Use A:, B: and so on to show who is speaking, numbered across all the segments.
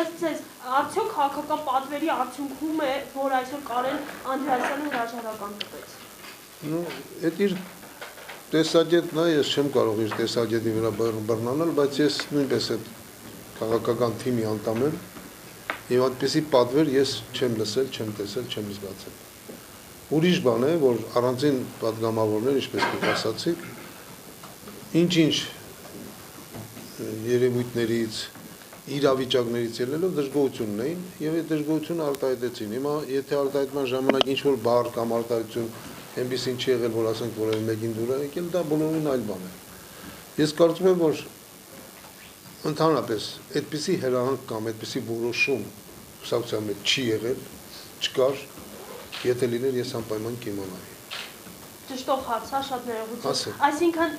A: ըստ ձեզ, արդյոք քաղաքական պատվերի արդյունքում է, որ այսօր Կարեն Անդրեասյանը հրաժարական տվեց։
B: Այդ իր տեսակետն է, ես չեմ կարող իր տեսակետի վրա բռնանալ, բայց ես նույնպես այդ քաղաքական թիմի անդամ եմ եւ այդպիսի պատվեր ես չեմ լսել, չեմ տեսել, չեմ զգացել։ Ուրիշ բան է, որ առանձին պատգամավորներ, ինչպես դուք ասացիք, ինչ-ինչ երևույթներից, իրավիճակներից ելնելով դժգոհություն ունեին եւ այդ դժգոհությունը արտահայտեցին։ Հիմա եթե արտահայտման ժամանակ ինչ-որ բառ կամ արտահայտություն այնպեսին չի եղել, որ ասենք որևէ մեկին դուր է եկել, դա բոլորովին այլ բան է։ Ես կարծում եմ, որ ընդհանրապես այդպիսի հրահանգ կամ այդպիսի որոշում կուսակցության մեջ չի եղել, չկար, եթե լիներ ես անպայման կիմանայի։
A: Ճշտող հարց, շատ ներողություն։ Այսինքն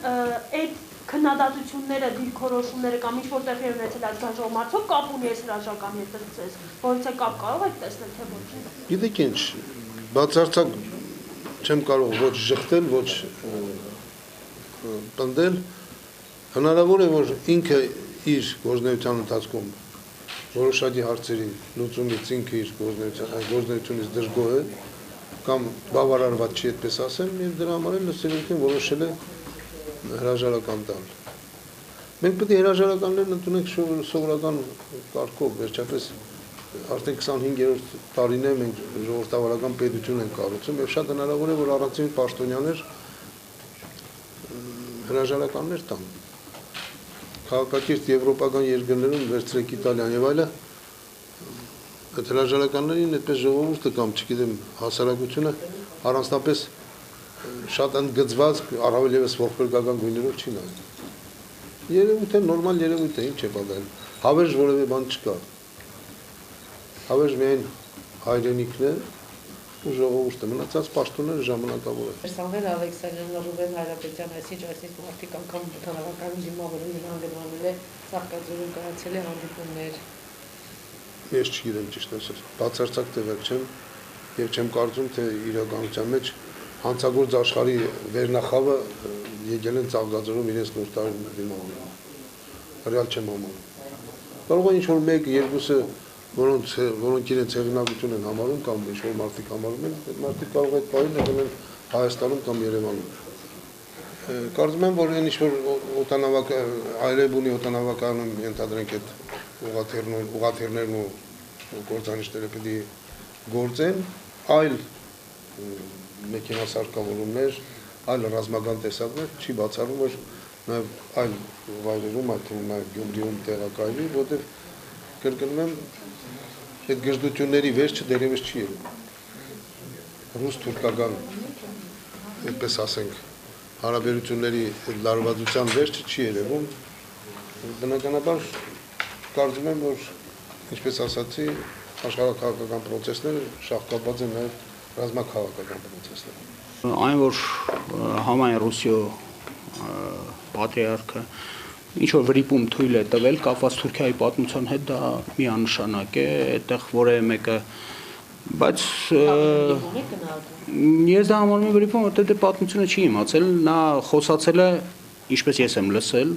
A: այդ քննադատությունները, դիրքորոշումները կամ ինչ-որ տեղի ունեցել ազգային ժողովում արդյոք կապ ունի այս հրաժարականի հետ ձեզ, որից կապ կարող եք տեսնել, թե ոչ։
B: Գիտեք ինչ, բացարձակ չեմ կարող ոչ ժխտել, ոչ պնդել, հնարավոր է, որ ինքը իր գործունեության ընթացքում որոշակի հարցերի լուծումից ինքը իր գործունեությունից դժգոհ է կամ բավարարված չի այդպես ասեմ, եւ դրա համար էլ լսելիքին որոշել է հրաժարական տալ։ Մենք պետք է հրաժարականներն ընդունենք սովորական կարգով, վերջապես արդեն 25-րդ տարին է մենք ժողովրդավարական պետություն ենք կառուցում եւ շատ հնարավոր է, որ առանցին պաշտոնյաներ հրաժարականներ տան։ Քաղաքակիրթ եվրոպական երկրներում վերցրեք Իտալիան եւ այլը, այդ հրաժարականներին այդպես ժողովուրդը կամ չգիտեմ հասարակությունը առանձնապես շատ ընդգծված, առավել ևս ողբերգական գույներով չի նայում։ Երևույթ է, նորմալ երևույթ է, ինչ է պատահել։ Հավերժ որևէ բան չկա։ Հավերժ միայն հայրենիքն է ու ժողովուրդը, մնացած պաշտոնները ժամանակավոր է։
C: Սամվել Ալեքսանյանը, Ռուբեն Հայրապետյանը, այսինչ մարդիկ անգամ բնականաբար դիմավորում են հանդիպումներ է, Սաղկաձորում կայացել է հանդիպումներ։
B: Ես չգիտեմ ճիշտ ասած, բացարձակ տեղյակ չեմ եւ չեմ կարծում, թե իրականության մեջ հանցագործ աշխարհի վերնախավը եկել են Ծաղկաձորում իրենց նոր տարին դիմավորում։ Ռեալ չեմ համարում։ Կարող է ինչ-որ մեկ, երկուսը, որոնք իրենց հեղինակություն են համարում կամ ինչ-որ մարդիկ համարում են, այդ մարդիկ կարող է այդ պահին եղել են Հայաստանում կամ Երևանում։ Կարծում եմ, որ ինչ-որ Այրեբունի օդանավակայանում ենթադրենք այդ ուղղաթիռներն ու գործանիշները պետք է գործեն, այլ մեքենասարկավորումներ, այլ ռազմական տեսակներ չի բացառում, որ նաև այլ վայրերում, այդ թվում նաև Գյումրիում տեղակայվի, որտեղ կրկնում եմ, այդ գժդությունների վերջը դեռևս չի եղել։ Ռուս-թուրքական, այդպես ասենք, հարաբերությունների լարվածության վերջը չի երևում։ Բնականաբար կարծում եմ, որ ինչպես ասացի, աշխարհաքաղաքական պրոցեսները շահկապված են նաև ռազմաքաղաքական պրոցեսները։
D: Այն որ համայն Ռուսիո պատրիարքը ինչ որ վրիպում թույլ է տվել կապված Թուրքիայի պատմության հետ, դա միանշանակ է, այդտեղ որևէ մեկը, բայց ես դա համարում եմ վրիպում, որտեղ դե պատմությունը չի իմացել, նա խոսացել է, ինչպես ես եմ լսել,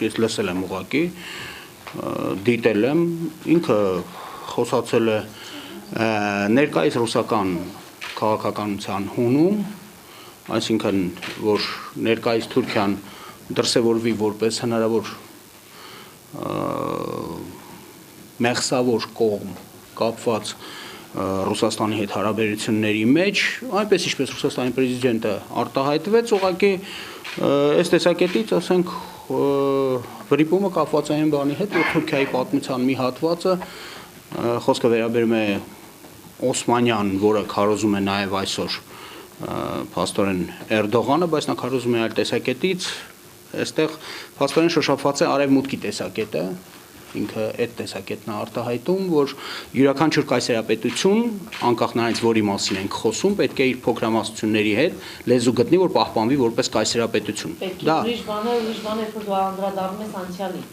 D: ես լսել եմ ուղղակի, դիտել եմ, ինքը խոսացել է ներկայիս ռուսական քաղաքականության հունում, այսինքն որ ներկայիս Թուրքիան դրսևորվի որպես հնարավոր մեղսավոր կողմ կապված Ռուսաստանի հետ հարաբերությունների մեջ, այնպես ինչպես Ռուսաստանի պրեզիդենտը արտահայտվեց, ուղղակի այս տեսակետից, ասենք, վրիպումը կապված այն բանի հետ, որ Թուրքիայի պատմության մի հատվածը խոսքը վերաբերում է Օսմանյան, որը քարոզում է նաև այսօր փաստորեն Էրդողանը, բայց նա քարոզում է այլ տեսակետից, այստեղ փաստորեն շոշափված է արևմուտքի տեսակետը, ինքը այդ տեսակետն է արտահայտում, որ յուրաքանչյուր կայսերապետություն, անկախ նրանից որի մասին ենք խոսում, պետք է իր փոքրամասնությունների հետ լեզու գտնի, որ պահպանվի որպես կայսերապետություն։
C: Պետք է ուրիշ բան է, որ դու անդրադառնում ես անցյալին։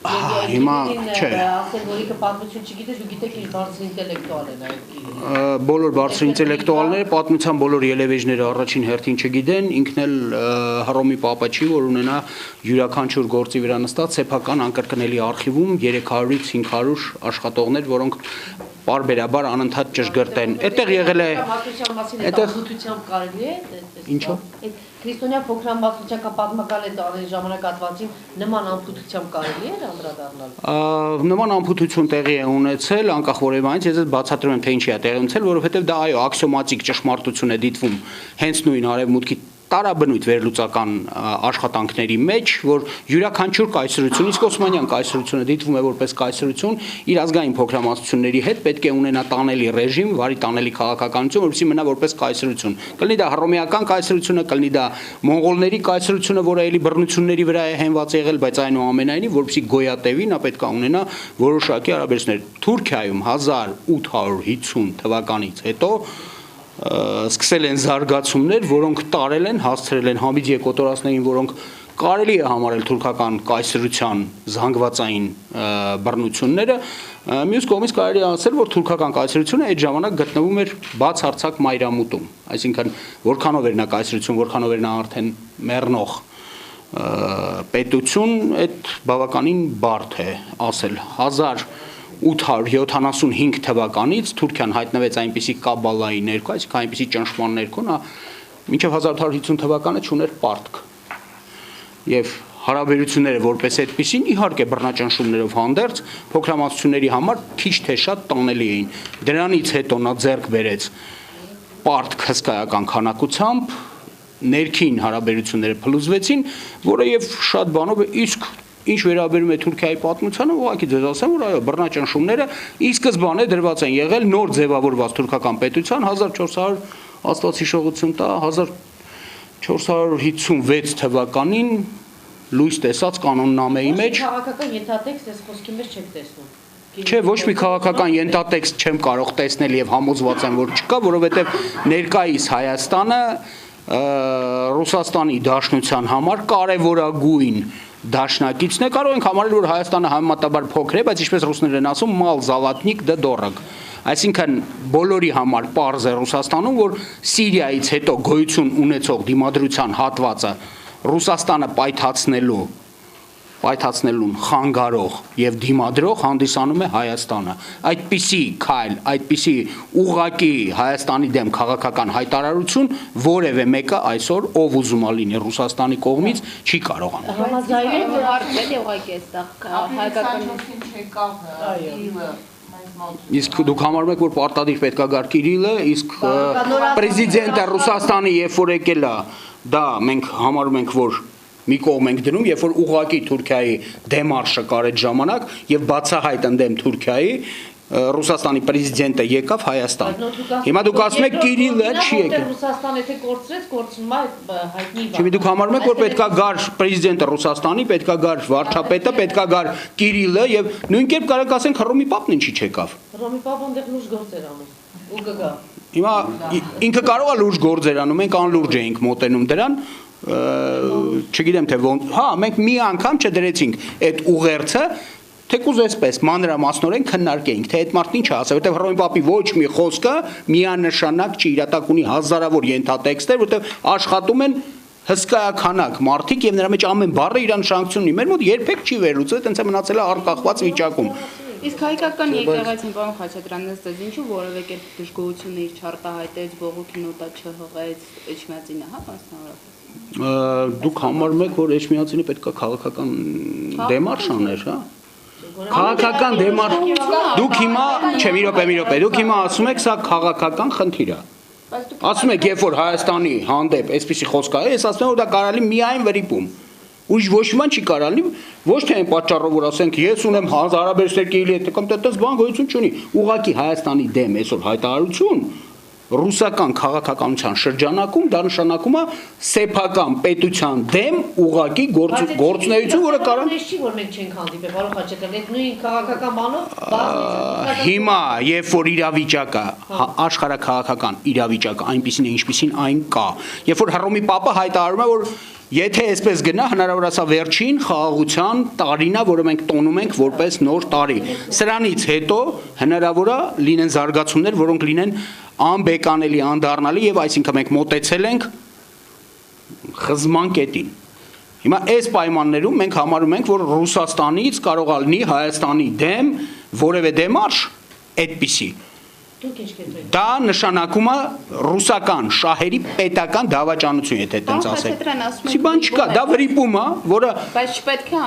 D: Հիմա չէ։
C: Ասել, որ ինքը պատմություն չգիտես, ու գիտեք ինչ բարձր ինտելեկտուալ են այդ։
D: Բոլոր բարձր ինտելեկտուալները պատմության բոլոր ելևէջները առաջին հերթին չգիտեն, ինքն էլ Հռոմի Պապը չի, որ ունենա յուրաքանչյուր գործի վրա նստած սեփական անկրկնելի արխիվում 300-ից 500 աշխատողներ, որոնք պարբերաբար անընդհատ ճշգրտ են։ Այդտեղ եղել է
C: Այդտեղ կարելի է
D: ինչո՞ւ։
C: Քրիստոնյա փոքրամասնության կամ պատմական այդ ժամանակահատվածին նման անփութությամբ կարելի է անդրադառնալ։
D: Նման անփութություն տեղի է ունեցել, անկախ որևէ ես բացատրում եմ թե ինչի է տեղի ունեցել, որովհետև դա այո, աքսիոմատիկ ճշմարտություն է դիտվում հենց նույն արևմուտքի տարաբնույթ վերլուծական աշխատանքների մեջ, որ յուրաքանչյուր կայսրություն, իսկ Օսմանյան կայսրությունը դիտվում է որպես կայսրություն, իր ազգային փոքրամասնությունների հետ պետք է ունենա տանելի ռեժիմ, վարի տանելի քաղաքականություն, որովհետեւ մնա որպես կայսրություն։ Կլինի դա հռոմեական կայսրությունը, կլինի դա մոնղոլների կայսրությունը, որը էլի բռնությունների վրա է հենված եղել, բայց այնուամենայնիվ, որովհետեւ գոյատևի նա պետք է ունենա որոշակի հարաբերություններ։ Թուրքիայում 1850 թվականից հետո սկսել են զարգացումներ, որոնք տարել են, հասցրել են Համիդիե կոտորածներին, որոնք կարելի է համարել թուրքական կայսրության զանգվածային բռնությունները, մյուս կողմից կարելի է ասել, որ թուրքական կայսրությունը այդ ժամանակ գտնվում էր բացարձակ մայրամուտում, այսինքն որքանով էր նա կայսրություն, որքանով էր նա արդեն մեռնող պետություն, այդ բավականին բարդ է ասել 1875 թվականից Թուրքիան հայտնվեց այնպիսի կաբալայի ներքո, այսինքն այնպիսի ճնշման ներքո, նա մինչև 1850 թվականը չուներ պարտք։ Եվ հարաբերությունները որպես այդպիսին իհարկե բռնաճնշումներով հանդերձ փոքրամասնությունների համար քիչ թե շատ տանելի էին։ Դրանից հետո նա ձեռք բերեց պարտք հսկայական քանակությամբ, ներքին հարաբերությունները փլուզվեցին, որը եւ շատ բանով իսկ ինչ վերաբերում է Թուրքիայի պատմությանը, ուղղակի ձեզ ասեմ, որ այո, բռնաճնշումները ի սկզբանե դրված են եղել նոր ձևավորված թուրքական պետության 1400 Աստված հիշողություն տա 1456 թվականին լույս տեսած կանոննամեի մեջ
C: քաղաքական ենթատեքստ այս խոսքի մեջ չեք տեսնում։
D: Չէ, ոչ մի քաղաքական ենթատեքստ չեմ կարող տեսնել եւ համոզված եմ, որ չկա, որովհետեւ ներկայիս Հայաստանը Ռուսաստանի Դաշնության համար կարևորագույն դաշնակիցն է, կարող ենք համարել, որ Հայաստանը համեմատաբար փոքր է, բայց ինչպես ռուսներն են ասում, մալ զալատնիկ դե դորոգ։ Այսինքն բոլորի համար պարզ է Ռուսաստանում, որ Սիրիայից հետո գոյություն ունեցող դիմադրության հատվածը Ռուսաստանը պայթացնելուն խանգարող եւ դիմադրող հանդիսանում է Հայաստանը։ Այդպիսի քայլ, այդպիսի ուղղակի Հայաստանի դեմ քաղաքական հայտարարություն որևէ մեկը այսօր ով ուզում է լինի Ռուսաստանի կողմից չի կարող անել։
C: Համաձայն եք
E: հարցել է ուղղակի այստեղ հայկական
D: Իսկ դուք համարում եք, որ պարտադիր պետք է գար Կիրիլը, իսկ պրեզիդենտը Ռուսաստանի երբ որ եկել է, դա մենք համարում ենք, որ մի կողմ ենք դնում, երբ որ ուղղակի Թուրքիայի դեմարշը կար այդ ժամանակ եւ բացահայտ ընդդեմ Թուրքիայի Ռուսաստանի պրեզիդենտը եկավ Հայաստան։ Հիմա դուք ասում եք Կիրիլը չի եկել։
C: Ռուսաստանը եթե կորցրեց, կորցնում է հայտնի բան։
D: Չէ, դուք համարում եք, որ պետքա գար պրեզիդենտը Ռուսաստանի, պետքա գար վարչապետը, պետքա գար Կիրիլը եւ նույն կերպ կարող ասենք Հռոմի Պապն ինչի չեկավ։
C: Հռոմի Պապը այնտեղ լուրջ գործեր անում։ Ու կգա։
D: Հիմա ինքը կարող է լուրջ գործեր անում, մենք անլուրջ էինք մոտենում դրան, չգիտեմ թե ոնց, հա, մենք մի անգամ չդրեցինք այդ ուղերձը, թեկուզ այսպես մանրամասնորեն քննարկեինք, թե այդ մարդն ինչ է ասել, որտեղ Հռոմի Պապի ոչ մի խոսքը միանշանակ չի, իրատակ ունի հազարավոր ենթատեքստեր, որտեղ աշխատում են հսկայականակ մարդիկ եւ նրա մեջ ամեն բառը իր նշանակություն ունի։ Մեր մոտ երբեք չի վերլուծել, տենց է մնացել է արկախված վիճակում։
E: Իսկ հայկական եկեղեցին պարոն Խաչատրյանն ըստ ինչու որևէ կերպ դժգոհություն իր չարտահայտեց, բողոքի նոտա չհղեց Էջմիածինը, հա, մասնավորապես։
D: Դուք համարում եք, որ Էջմիածինը պետք է քաղաքական դեմարշ աներ, հա։ Քաղաքական դեմարշ։ Դուք հիմա, չէ, մի րոպե, դուք հիմա ասում եք, սա քաղաքական խնդիր է։ Ասում եք, երբ որ Հայաստանի հանդեպ այսպիսի խոսք է, ես ասում եմ, որ դա կարելի միայն վրիպում։ Ուրիշ ոչ մի բան չի կարելի, ոչ թե այն պատճառով, որ ասենք, ես ունեմ հարաբերություններ Կիրիլի հետ, կամ դա բան գոյություն չունի։ Ուղղակի Հայաստանի դեմ այսօր հայտարարություն ռուսական քաղաքականության շրջանակում դա նշանակում է սեփական պետության դեմ ուղղակի գործունեություն, որը կարող է
C: չի որ մենք չենք հանդիպել, պարոն Խաչատրյան, այդ նույն քաղաքական բանով
D: հիմա երբ որ իրավիճակը աշխարհաքաղաքական իրավիճակը այնպեսին է, ինչպեսին այն կա, երբ որ Հռոմի Պապը հայտարարում է, որ Եթե այսպես գնա, հնարավոր է սա վերջին խաղաղության տարին է, որը մենք տոնում ենք որպես նոր տարի։ Սրանից հետո հնարավոր է լինեն զարգացումներ, որոնք լինեն անբեկանելի, անդառնալի եւ այսինքն մենք մոտեցել ենք խզման կետին։ Հիմա այս պայմաններում մենք համարում ենք, որ Ռուսաստանից կարող է լինի Հայաստանի դեմ որևէ դեմարշ այդպիսի։ Դա նշանակում է ռուսական շահերի պետական դավաճանություն, եթե այդպես ասենք։ Չի բան չկա, դա վրիպում է, որը
E: Բայց չպետք է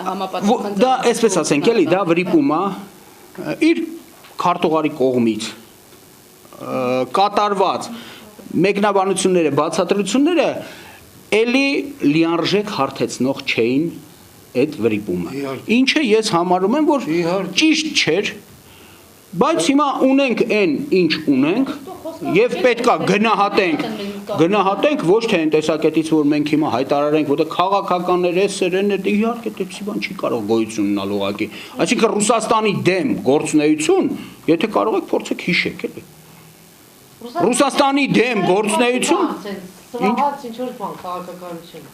E: համապատասխան։
D: Դա այսպես ասենք, էլի, դա վրիպում է իր քարտուղարի կողմից կատարված մեկնաբանությունները, բացատրությունները էլի լիարժեք հարթեցնող չէին այդ վրիպումը։ Ինչը ես համարում եմ, որ ճիշտ չէր, բայց հիմա ունենք այն, ինչ ունենք, եւ պետքա գնահատենք ոչ թե այն տեսակետից, որ մենք հիմա հայտարարենք, որտեղ քաղաքականներ էսերեն է, իհարկե դեպի բան չի կարող գոյություն ունենալ ուղղակի։ Այսինքն Ռուսաստանի դեմ գործունեություն, եթե կարող եք փորձեք հիշեք, էլի։ Ռուսաստանի դեմ գործունեություն
C: Սվաղած ինչ-որ բան քաղաքականություն,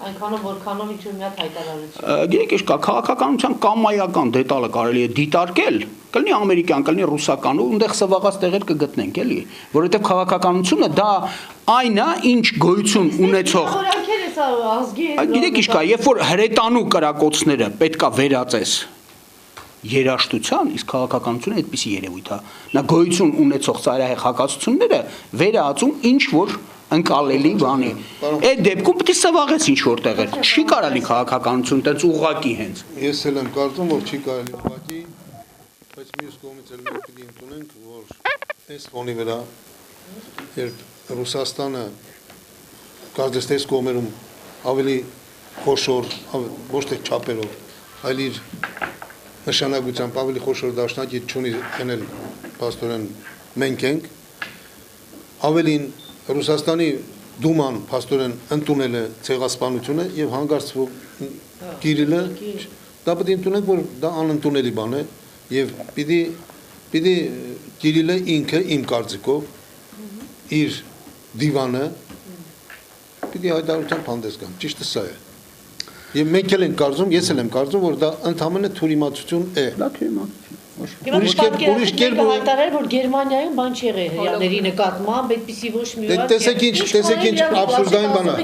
C: այնքանով որքանով ինչ-որ մի հատ հայտարարություն։
D: Գիտեք, ինչ կա, քաղաքականության կամայական դետալը կարելի է դիտարկել, կլինի ամերիկյան, կլինի ռուսական, ու այնտեղ սվաղած տեղեր կգտնենք, էլի, որովհետև քաղաքականությունը դա այն է, ինչ գոյություն ունեցող։ Գիտեք, ինչ կա, երբ որ հրետանու կրակոցները պետքա վերածես երաշտության, իսկ քաղաքականությունը այդպիսի երևույթ է։ Նա գոյություն ունեցող ծայրահեղ հակասությունները վերածում ինչ որ ընկալելի բանի։ Այդ դեպքում պետք է սվաղեց ինչ որ տեղեր։ Չի կարելի քաղաքականություն տենց ուղղակի հենց։
B: Ես էլ եմ կարծում, որ չի կարելի ուղղակի, բայց մյուս կողմից էլ մենք պետք է ընդունենք, որ այս ֆոնի վրա, երբ Ռուսաստանը կարծես թե այս կողմերում ավելի խոշոր, ոչ թե չափերով, այլ իր նշանակությամբ ավելի խոշոր դաշնակից չունի ենել պաստորեն մենք ենք, ավելին Ռուսաստանի դուման պաստորեն ընդունել է ցեղասպանությունը եւ հանգարց Կիրիլը դա պետք է ընդունենք, որ դա անընդունելի բան է եւ պիտի Կիրիլը ինքը իմ կարծիքով իր դիվանը պիտի հայտարարությամբ հանդես գան, ճիշտը սա է։ Եվ մենք էլ ենք կարծում, ես էլ եմ կարծում, որ դա ընդհանրապես թյուրիմացություն է։
D: Դա թյուրիմացություն։
B: Ուրիշ կերպ
C: հայտարարել, որ Գերմանիայում բան չի եղել հրեաների նկատմամբ, այդպիսի ոչ մի բան։
B: Տեսեք ինչ աբսուրդային բան է։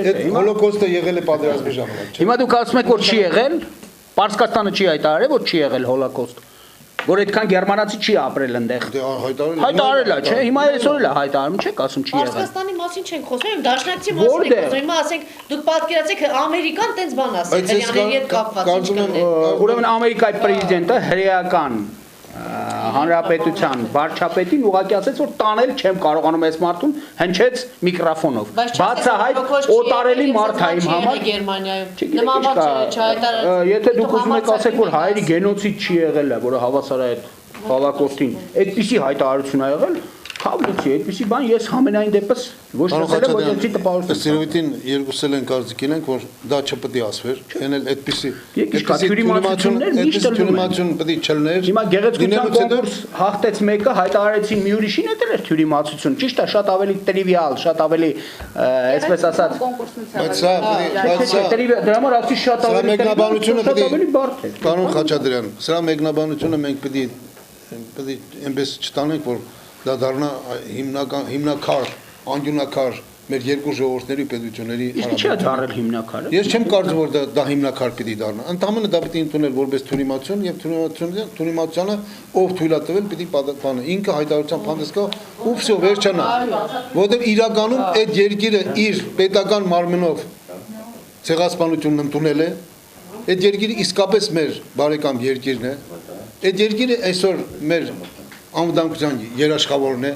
B: Այդ հոլոկոստը եղել է պատերազմի ժամանակ։
D: Հիմա դուք ասում եք, որ չի եղել, Պարսկաստանը չի հայտարարել, որ չի եղել հոլոկոստ։ Որ այդքան գերմանացի չի ապրել այնտեղ։ Հայտարարել է, չէ՞, հիմա այսօր էլ է հայտարարում, չեք ասում չի եղել։
C: Պարսկաստանի մասին չենք խոսում, դաշնակցի մասին ենք խոսում։ Հիմա ասենք, դուք պատկերացեք Ամերիկան տենց բան ասել, հրեաների հետ կապված ինչ կներ։
D: Ուրեմն Ամերիկայի prezidentը հրեական հանրապետության վարչապետին ուղղակի ասեց, որ տանել չեմ կարողանում այս մարդուն, հնչեց միկրոֆոնով։ Բացահայտ օտարելի մարդ է իմ համար։
C: Նման բան չհայտարարել։
D: Եթե դուք ուզում եք ասեք, որ հայերի գենոցիդ չի եղել, որը հավասար է այդ հոլոկոստին, այդպիսի հայտարարություն ա եղել, Քավլիցի, այդպիսի բան ես համենայն դեպս ոչ տեսել եմ, որ այդպիսի տպավորություն։
B: Սիրովիտին երկուսել են կարծիքին ենք, որ դա չպետք է ասվեր, ենել այդպիսի թյուրիմացություն պետք է չլներ։
D: Հիմա գեղեցկության կոնկուրս հաղթեց մեկը, հայտարարեցին մի ուրիշին, դա էր թյուրիմացություն։ Ճիշտ է, շատ ավելի տրիվիալ, շատ ավելի, այսպես ասած,
B: բայց սա
D: դրա համար ասի շատ ավելի բարդ է։
B: Պարոն Խաչատրյան, սրա մեկնաբանությունը մենք պետք է այնպես չտանենք, որ դա դառնա հիմնակար, անկյունակար մեր երկու ժողովուրդների պետությունների
D: հարաբերությունների։ Իսկ չի դառել հիմնակարը։
B: Ես չեմ կարծում, որ դա հիմնակար պիտի դառնա։ Ընդհանրապես դա պիտի ընդունել որպես թյուրիմացություն եւ թյուրիմացությունը ով թույլ է տվել պիտի պատասխանը։ Ինքը հայտարարությամբ հանդես գա ու վсё վերջանա։ Որովհետեւ իրականում այդ երկիրը իր պետական մարմնով ցեղասպանությունն ընդունել է։ Այդ երկիրը իսկապես մեր բարեկամ երկիրն է։ Այդ երկիրը այսօր մեր անվտանգության երաշխավորն է,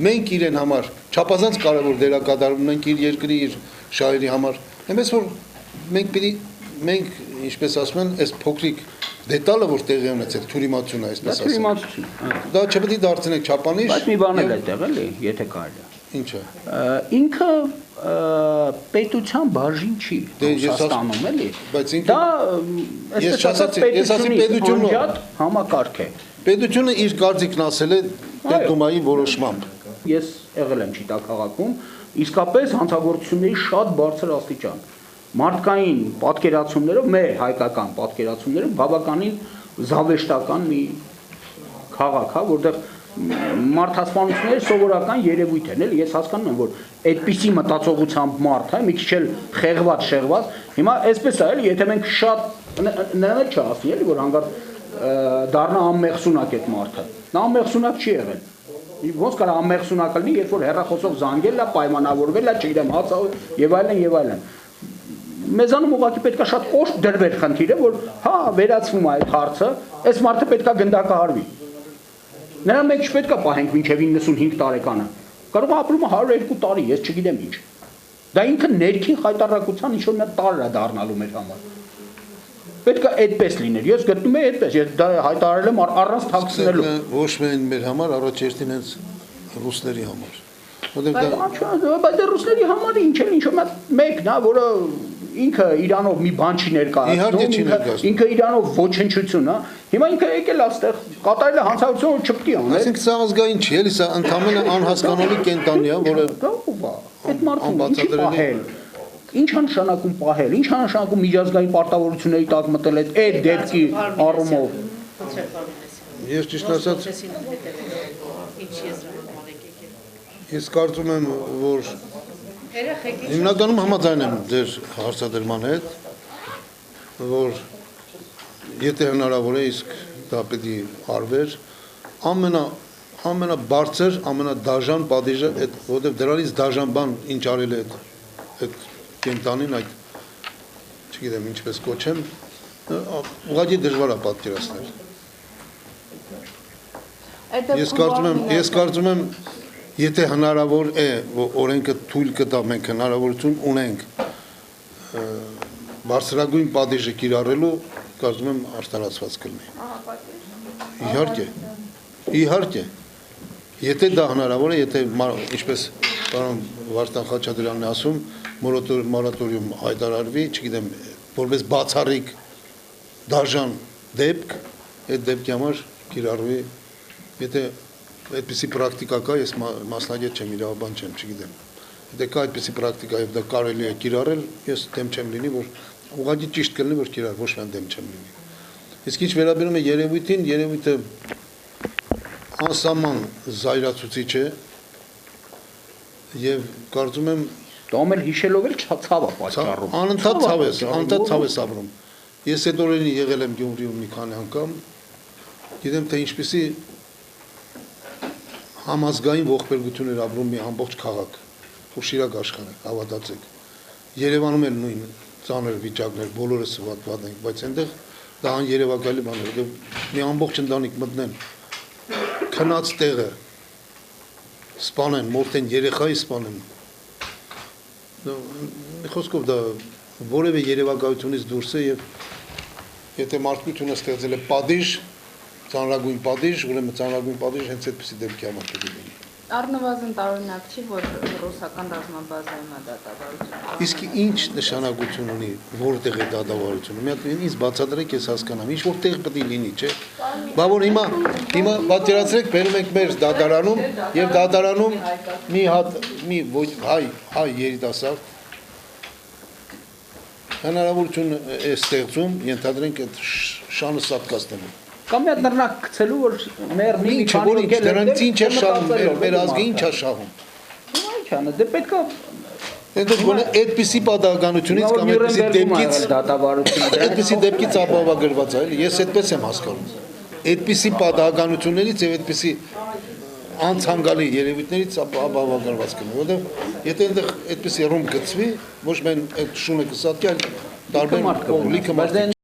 B: մենք իրեն համար չափազանց կարևոր դերակատարում ունենք իր երկրի, իր շահերի համար, այնպես որ մենք ինչպես ասում են, այս փոքրիկ դետալը, որ տեղի ունեցել, թյուրիմացությունը, այսպես ասեմ, դա չպետք է դարձնենք չափանիշ։
D: Բայց մի բան էլ է տեղել, եթե կարելի է։
B: Ինչը։
D: Ինքը պետության բաժին չի Ռուսաստանում, էլի։ Դա, այսպես ասած, պետությունի համակարգ է։
B: Պետությունը իր կարծիքն ասել է Պետդումայի որոշմամբ։
D: Ես եղել եմ Չիտա քաղաքում, իսկապես հանցագործությունների շատ բարձր աստիճան։ Մարդկային պատկերացումներով, մեր հայկական պատկերացումներով բավականին զավեշտական մի քաղաք, հա, որտեղ մարդասպանությունները սովորական երևույթ են, էլի ես հասկանում եմ, որ այդպիսի մտածողությամբ մարդ, հա, մի քիչ էլ շեղված, հիմա այսպես է, էլի, եթե մենք շատ նրան էլ չհասնի, էլի, որ հանգարտ դառնա անմեղսունակ այդ մարդը։ Նա անմեղսունակ չի եղել։ Ոնց կարա անմեղսունակ լինի, երբ որ հեռախոսով զանգել է, պայմանավորվել է, չգիտեմ, հացա եւ այլն։ Մեզանում ուղղակի պետքա շատ կոշտ դրվեր խնդիրը, որ հա, վերացվում է այդ հարցը, այս մարդը պետքա գնդակահարվի։ Նրան մենք չպետք է պահենք մինչև 95 տարեկանը։ Կարող է ապրում 102 տարի, ես չգիտեմ ինչ։ Դա ինքը ներքին խայտառակության ինչ-որ մի տարր է դառնալու մեր համար։ Պետք է այդպես լիներ։ Ես գտնում եմ այդպես, ես դա հայտարարել եմ առանց թաքցնելու։
B: Ոչ միայն մեր համար, առաջերտին հենց ռուսների համար։
D: Բայց ռուսների համար ինչ է, ինչ-որ մեկն է, որը ինքը Իրանով մի բան չի ներկայացնում, ինքը Իրանով ոչնչություն, հա։ Հիմա ինքը եկել այստեղ կատարել է հանցագործություն, որ չպետք է անել։
B: Այսինքն սա ազգային չի, էլի սա ընդհանրապես անհասկանալի կենտանի է, որը
D: այդ մարդուն պահել։ Ինչ է նշանակում պահել, ինչ է նշանակում միջազգային պարտավորությունների տակ մտել այդ դեպքի առումով։
B: Ես ճիշտ ասած ես կարծում եմ, որ հիմնականում համաձայն եմ ձեր հարցադրման հետ, որ եթե հնարավոր է, իսկ դա պետք է արվեր, ամենաբարձր, ամենադաժան պատիժը, որովհետև դրանից դաժան բան ինչ արել է այդ կենտանին, այդ չգիտեմ ինչպես կոչեմ, ուղղակի դժվար է պատկերացնել։ Ես կարծում եմ, եթե հնարավոր է, օրենքը թույլ կտա, մենք հնարավորություն ունենք բարձրագույն պատիժը կիրառելու, կարծում եմ արդարացված կլինի։ Իհարկե, եթե դա հնարավոր է, եթե ինչպես պարոն Վարդան Խաչատրյանն է ասում, մորատորիում հայտարարվի, չգիտեմ, որպես բացառիկ դաժան դեպք, այդ դեպքի համար կիրառվի, եթե այդպիսի պրակտիկա կա, ես մասնագետ չեմ, իրավաբան չեմ, չգիտեմ։ Եթե կա այդպիսի պրակտիկա եւ դա կարելի է կիրառել, ես դեմ չեմ լինի, որ ուղղակի ճիշտ կլինի, որ կիրառ, ոչ միայն դեմ չեմ լինի։ Իսկ ինչ վերաբերում է երևույթին, երևույթը անսահման զայրացուցիչ է եւ կարծում եմ
D: դա ամեն հիշելով էլ ցավ է պատճառում։
B: Անընդհատ ցավ ես ապրում։ Ես այդ օրերին եղել եմ Գյումրիում մի քանի անգամ, գիտեմ թե ինչպեսի համազգային ողբերգություն էր ապրում մի ամբողջ քաղաք, ու շիրակ աշխարհը, հավատացեք։ Երևանում էլ նույն ծանր վիճակներ, բոլորը սվատված ենք, բայց այնտեղ դա աներևակայելի բան է, մի ամբողջ ընտանիք մտնեն քնած տեղը, սպանեն, մորթեն երեխայի սպանեն։ Մի խոսքով դա որևէ երևակայությունից դուրս է եւ եթե մարդկությունը ստեղծել է պատիժ, ծանրագույն պատիժ, ուրեմն ծանրագույն պատիժ հենց այդպեսի դեպքի համար պետք է լինի։
E: Առնվազն տարօրինակ չի, որ ռուսական ռազմաբազայում է դատավարությունը։
B: Իսկ ինչ նշանակություն ունի, որտեղ է դատավարությունը։ Մի հատ ինձ բացատրեք, ես հասկանամ, ինչ որտեղ պետք է լինի, չէ՞։ Բա որ հիմա պատկերացրեք, բերում ենք մեր դատարանում եւ դատարանում մի հատ հայ երիտասարդ հնարավորություն է ստեղծում, ենթադրենք այդ շանը սատկացնելու։
D: Կամ մի հատ նռնակ գցելու, որ մեռնի մի քանի ոգի
B: դրանից ինչ է շահում, մեր ազգը ինչ է շահում։
D: Ինչ անը, դե պետք է
B: Այնտեղ գոնե այդպիսի պատահականությունից կամ այդպիսի դեպքից ապահովագրված է, ես այդպես եմ հասկանում։ Այդպիսի պատահականություններից եւ այդպիսի անցանկալի երևույթներից ապահովագրված կլինի, որովհետեւ եթե այնտեղ այդպիսի ռում գծվի, ոչ միայն այդ շունը կսատկի, այլ տարբեր լիքը մարդ